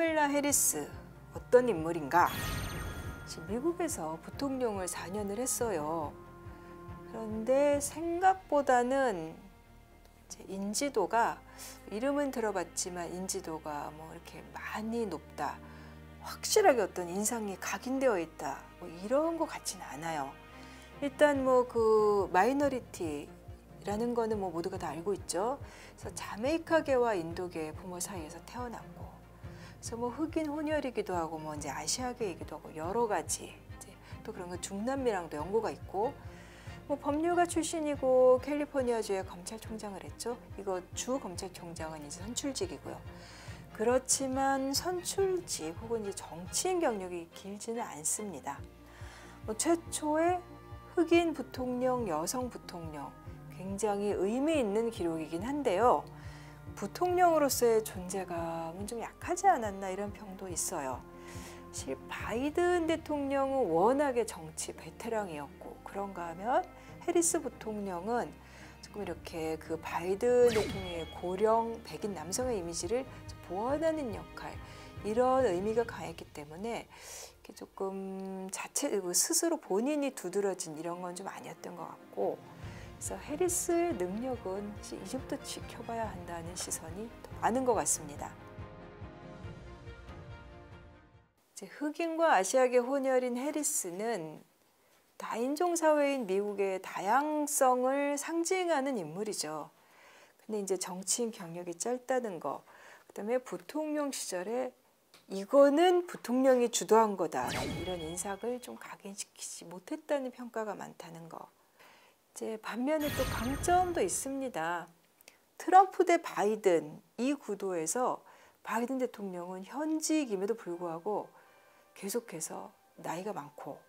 카멜라 해리스 어떤 인물인가? 지금 미국에서 부통령을 4년을 했어요. 그런데 생각보다는 인지도가, 이름은 들어봤지만 인지도가 뭐 이렇게 많이 높다, 확실하게 어떤 인상이 각인되어 있다, 뭐 이런 것 같지는 않아요. 일단 뭐 그 마이너리티라는 거는 뭐 모두가 다 알고 있죠. 그래서 자메이카계와 인도계 부모 사이에서 태어났고, 그래서 뭐 흑인 혼혈이기도 하고 뭐 이제 아시아계이기도 하고 여러 가지, 이제 또 그런 거 중남미랑도 연고가 있고, 뭐 법률가 출신이고 캘리포니아주의 검찰총장을 했죠. 이거 주 검찰총장은 이제 선출직이고요. 그렇지만 선출직 혹은 이제 정치인 경력이 길지는 않습니다. 뭐 최초의 흑인 부통령, 여성 부통령, 굉장히 의미 있는 기록이긴 한데요. 부통령으로서의 존재감은 좀 약하지 않았나 이런 평도 있어요. 사실 바이든 대통령은 워낙에 정치 베테랑이었고, 그런가 하면 해리스 부통령은 조금 이렇게 그 바이든 대통령의 고령 백인 남성의 이미지를 보완하는 역할, 이런 의미가 강했기 때문에 이렇게 조금 스스로 본인이 두드러진 이런 건 좀 아니었던 것 같고, 그래서 해리스의 능력은 이제부터 지켜봐야 한다는 시선이 더 많은 것 같습니다. 이제 흑인과 아시아계 혼혈인 해리스는 다인종 사회인 미국의 다양성을 상징하는 인물이죠. 근데 이제 정치인 경력이 짧다는 거, 그다음에 부통령 시절에 이거는 부통령이 주도한 거다, 이런 인상을 좀 각인시키지 못했다는 평가가 많다는 거. 이제 반면에 또 강점도 있습니다. 트럼프 대 바이든 이 구도에서 바이든 대통령은 현직임에도 불구하고 계속해서 나이가 많고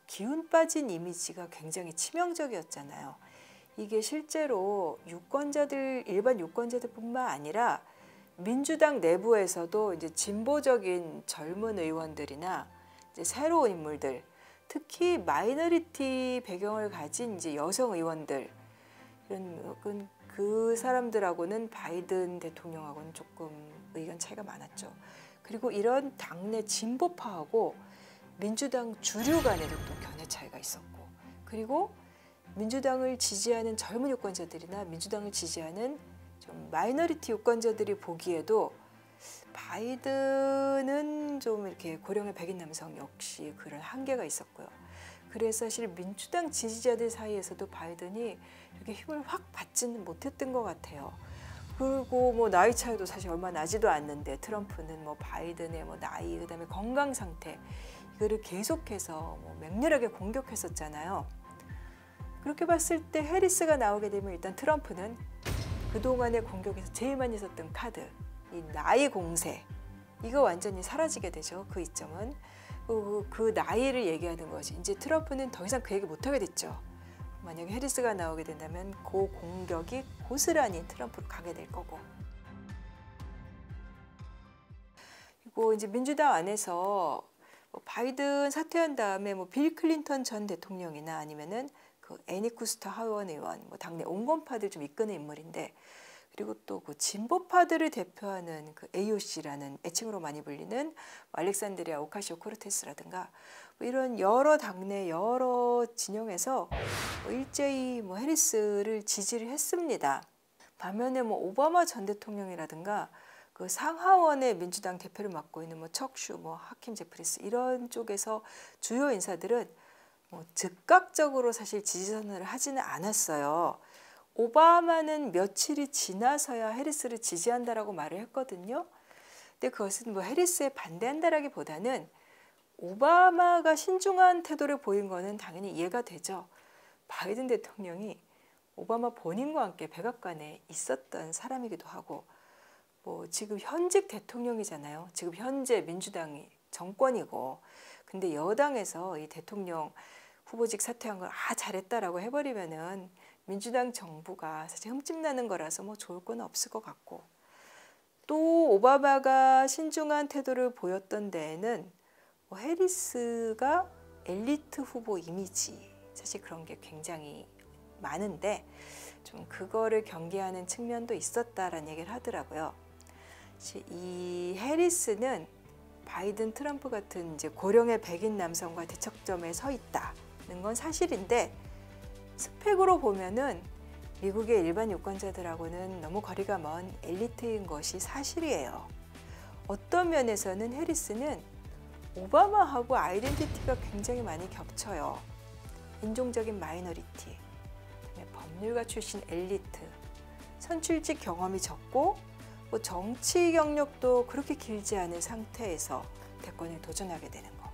기운 빠진 이미지가 굉장히 치명적이었잖아요. 이게 실제로 일반 유권자들뿐만 아니라 민주당 내부에서도 이제 진보적인 젊은 의원들이나 이제 새로운 인물들, 특히 마이너리티 배경을 가진 이제 여성 의원들, 이런 그 사람들하고는 바이든 대통령하고는 조금 의견 차이가 많았죠. 그리고 이런 당내 진보파하고 민주당 주류 간에도 또 견해 차이가 있었고, 그리고 민주당을 지지하는 젊은 유권자들이나 민주당을 지지하는 좀 마이너리티 유권자들이 보기에도 바이든은 좀 이렇게 고령의 백인 남성 역시 그런 한계가 있었고요. 그래서 사실 민주당 지지자들 사이에서도 바이든이 이렇게 힘을 확 받지는 못했던 것 같아요. 그리고 뭐 나이 차이도 사실 얼마 나지도 않는데 트럼프는 뭐 바이든의 뭐 나이, 그다음에 건강 상태, 이거를 계속해서 뭐 맹렬하게 공격했었잖아요. 그렇게 봤을 때 해리스가 나오게 되면 일단 트럼프는 그동안의 공격에서 제일 많이 썼던 카드, 이 나이 공세, 이거 완전히 사라지게 되죠. 그 이점은. 그 나이를 얘기하는 것이 이제 트럼프는 더 이상 그 얘기 못하게 됐죠. 만약에 해리스가 나오게 된다면 그 공격이 고스란히 트럼프로 가게 될 거고. 그리고 이제 민주당 안에서 바이든 사퇴한 다음에 뭐 빌 클린턴 전 대통령이나 아니면은 그 애니 쿠스터 하원 의원, 뭐 당내 온건파들 좀 이끄는 인물인데, 그리고 또 그 진보파들을 대표하는 그 AOC라는 애칭으로 많이 불리는 알렉산드리아 오카시오코르테스라든가 뭐 이런 여러 당내 여러 진영에서 일제히 뭐 해리스를 지지를 했습니다. 반면에 뭐 오바마 전 대통령이라든가 그 상하원의 민주당 대표를 맡고 있는 뭐 척슈, 뭐 하킴 제프리스 이런 쪽에서 주요 인사들은 뭐 즉각적으로 사실 지지 선언을 하지는 않았어요. 오바마는 며칠이 지나서야 해리스를 지지한다라고 말을 했거든요. 근데 그것은 뭐 해리스에 반대한다라기보다는 오바마가 신중한 태도를 보인 거는 당연히 이해가 되죠. 바이든 대통령이 오바마 본인과 함께 백악관에 있었던 사람이기도 하고, 뭐 지금 현직 대통령이잖아요. 지금 현재 민주당이 정권이고, 근데 여당에서 이 대통령 후보직 사퇴한 걸 잘했다라고 해버리면은 민주당 정부가 사실 흠집나는 거라서 뭐 좋을 건 없을 것 같고, 또 오바마가 신중한 태도를 보였던 데에는 뭐 해리스가 엘리트 후보 이미지, 사실 그런 게 굉장히 많은데 좀 그거를 경계하는 측면도 있었다라는 얘기를 하더라고요. 이 해리스는 바이든, 트럼프 같은 이제 고령의 백인 남성과 대척점에 서 있다는 건 사실인데 스펙으로 보면은 미국의 일반 유권자들하고는 너무 거리가 먼 엘리트인 것이 사실이에요. 어떤 면에서는 해리스는 오바마하고 아이덴티티가 굉장히 많이 겹쳐요. 인종적인 마이너리티, 법률가 출신 엘리트, 선출직 경험이 적고 뭐 정치 경력도 그렇게 길지 않은 상태에서 대권에 도전하게 되는 거.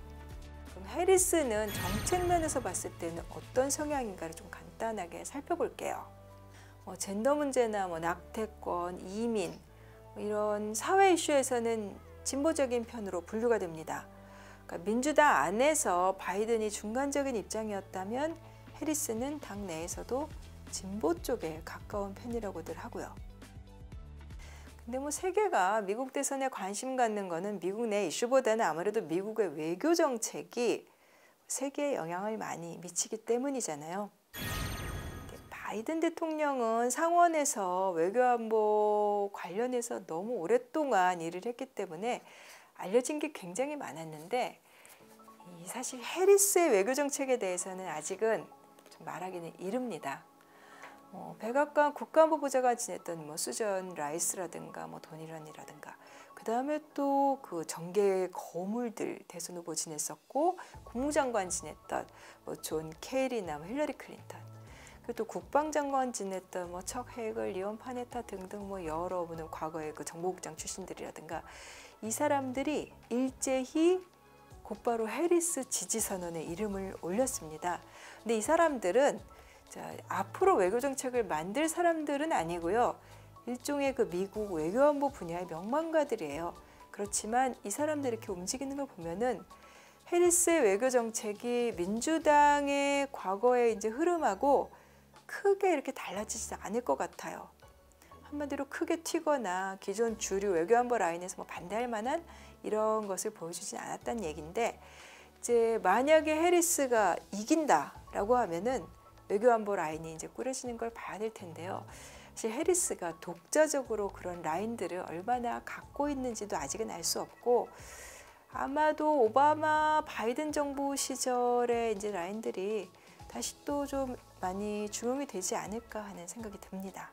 그럼 해리스는 정책 면에서 봤을 때는 어떤 성향인가를 좀 간단하게 살펴볼게요. 젠더 문제나 낙태권, 이민 이런 사회 이슈에서는 진보적인 편으로 분류가 됩니다. 그러니까 민주당 안에서 바이든이 중간적인 입장이었다면 해리스는 당 내에서도 진보 쪽에 가까운 편이라고들 하고요. 근데 세계가 미국 대선에 관심 갖는 거는 미국 내 이슈보다는 아무래도 미국의 외교 정책이 세계에 영향을 많이 미치기 때문이잖아요. 바이든 대통령은 상원에서 외교안보 관련해서 너무 오랫동안 일을 했기 때문에 알려진 게 굉장히 많았는데 사실 해리스의 외교 정책에 대해서는 아직은 좀 말하기는 이릅니다. 백악관 국가안보 보좌관 지냈던 수전 라이스라든가 도니런이라든가 그 다음에 또 그 정계 거물들 대선 후보 지냈었고 국무장관 지냈던 존 케리나 힐러리 클린턴 그리고 또 국방장관 지냈던 척 헤이글, 리온 파네타 등등 여러 분은 과거의 그 정보국장 출신들이라든가 이 사람들이 일제히 곧바로 해리스 지지 선언에 이름을 올렸습니다. 근데 이 사람들은 앞으로 외교 정책을 만들 사람들은 아니고요. 일종의 그 미국 외교안보 분야의 명망가들이에요. 그렇지만 이 사람들이 이렇게 움직이는 걸 보면은 해리스의 외교 정책이 민주당의 과거의 이제 흐름하고 크게 이렇게 달라지지 않을 것 같아요. 한마디로 크게 튀거나 기존 주류 외교안보 라인에서 반대할 만한 이런 것을 보여주진 않았다는 얘기인데 이제 만약에 해리스가 이긴다라고 하면은 외교안보 라인이 이제 꾸려지는 걸 봐야 될 텐데요. 사실 해리스가 독자적으로 그런 라인들을 얼마나 갖고 있는지도 아직은 알 수 없고 아마도 오바마 바이든 정부 시절의 이제 라인들이 다시 또 좀 많이 중용이 되지 않을까 하는 생각이 듭니다.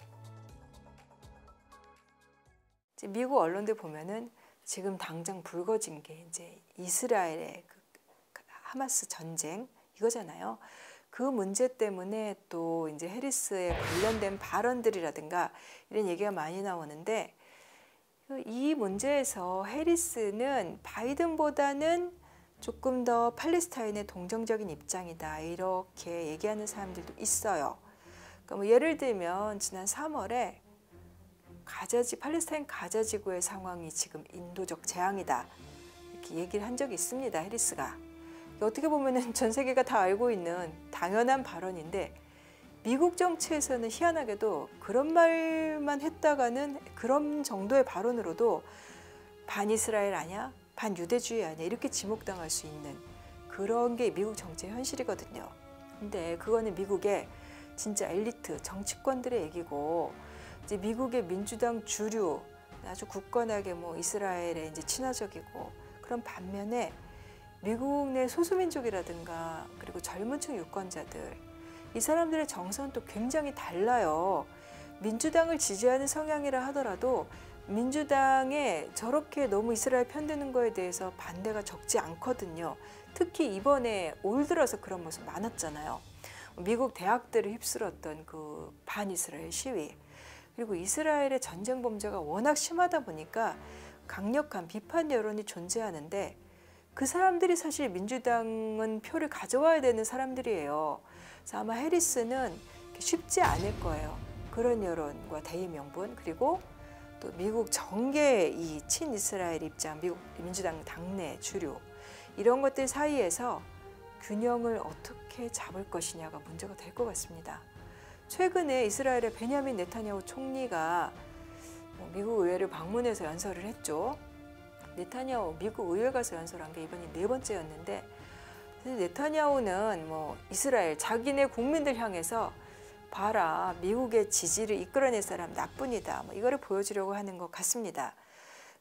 이제 미국 언론들 보면은 지금 당장 불거진 게 이제 이스라엘의 그 하마스 전쟁 이거잖아요. 그 문제 때문에 또 이제 해리스에 관련된 발언들이라든가 이런 얘기가 많이 나오는데 이 문제에서 해리스는 바이든보다는 조금 더 팔레스타인의 동정적인 입장이다 이렇게 얘기하는 사람들도 있어요. 그러니까 예를 들면 지난 3월에 팔레스타인 가자 지구의 상황이 지금 인도적 재앙이다 이렇게 얘기를 한 적이 있습니다. 해리스가. 어떻게 보면 전 세계가 다 알고 있는 당연한 발언인데 미국 정치에서는 희한하게도 그런 말만 했다가는 그런 정도의 발언으로도 반이스라엘 아니야? 반유대주의 아니야? 이렇게 지목당할 수 있는 그런 게 미국 정치의 현실이거든요. 근데 그거는 미국의 진짜 엘리트 정치권들의 얘기고 이제 미국의 민주당 주류 아주 굳건하게 이스라엘에 이제 친화적이고 그런 반면에 미국 내 소수민족이라든가 그리고 젊은층 유권자들 이 사람들의 정서는 또 굉장히 달라요. 민주당을 지지하는 성향이라 하더라도 민주당에 저렇게 너무 이스라엘 편드는 거에 대해서 반대가 적지 않거든요. 특히 이번에 올 들어서 그런 모습 많았잖아요. 미국 대학들을 휩쓸었던 그 반이스라엘 시위 그리고 이스라엘의 전쟁 범죄가 워낙 심하다 보니까 강력한 비판 여론이 존재하는데 그 사람들이 사실 민주당은 표를 가져와야 되는 사람들이에요. 그래서 아마 해리스는 쉽지 않을 거예요. 그런 여론과 대의 명분 그리고 또 미국 정계의 이 친이스라엘 입장, 미국 민주당 당내 주류 이런 것들 사이에서 균형을 어떻게 잡을 것이냐가 문제가 될 것 같습니다. 최근에 이스라엘의 베냐민 네타냐후 총리가 미국 의회를 방문해서 연설을 했죠. 네타냐후 미국 의회 가서 연설한 게 이번이 4번째였는데 네타냐후는 이스라엘 자기네 국민들 향해서 봐라 미국의 지지를 이끌어낼 사람 나뿐이다 이거를 보여주려고 하는 것 같습니다.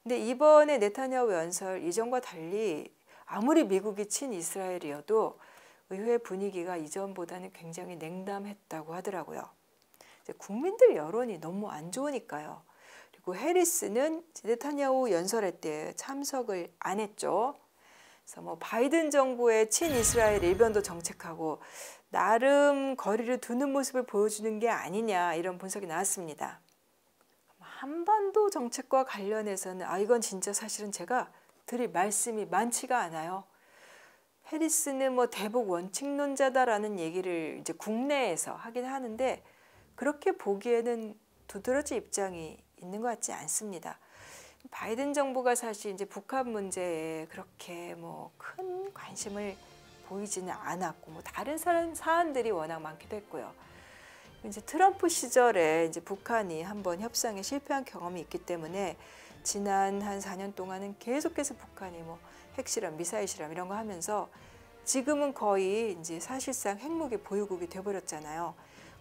근데 이번에 네타냐후 연설 이전과 달리 아무리 미국이 친이스라엘이어도 의회 분위기가 이전보다는 굉장히 냉담했다고 하더라고요. 이제 국민들 여론이 너무 안 좋으니까요. 그리고 해리스는 네타냐후 연설할 때 참석을 안 했죠. 그래서 뭐 바이든 정부의 친이스라엘 일변도 정책하고 나름 거리를 두는 모습을 보여주는 게 아니냐 이런 분석이 나왔습니다. 한반도 정책과 관련해서는 이건 진짜 사실은 제가 드릴 말씀이 많지가 않아요. 해리스는 뭐 대북 원칙론자다라는 얘기를 이제 국내에서 하긴 하는데 그렇게 보기에는 두드러진 입장이 있는 것 같지 않습니다. 바이든 정부가 사실 이제 북한 문제에 그렇게 뭐 큰 관심을 보이지는 않았고 뭐 다른 사안들이 워낙 많기도 했고요. 이제 트럼프 시절에 이제 북한이 한번 협상에 실패한 경험이 있기 때문에 지난 한 4년 동안은 계속해서 북한이 뭐 핵실험, 미사일 실험 이런 거 하면서 지금은 거의 이제 사실상 핵무기 보유국이 돼버렸잖아요.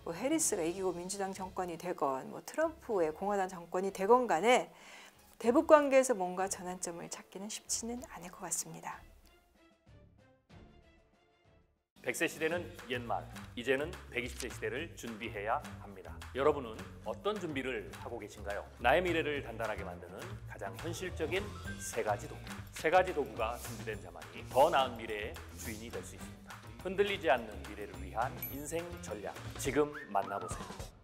뭐 해리스가 이기고 민주당 정권이 되건 뭐 트럼프의 공화당 정권이 되건 간에 대북 관계에서 뭔가 전환점을 찾기는 쉽지는 않을 것 같습니다. 100세 시대는 옛말, 이제는 120세 시대를 준비해야 합니다. 여러분은 어떤 준비를 하고 계신가요? 나의 미래를 단단하게 만드는 가장 현실적인 세 가지 도구가 준비된 자만이 더 나은 미래의 주인이 될 수 있습니다. 흔들리지 않는 미래를 위한 인생 전략, 지금 만나보세요.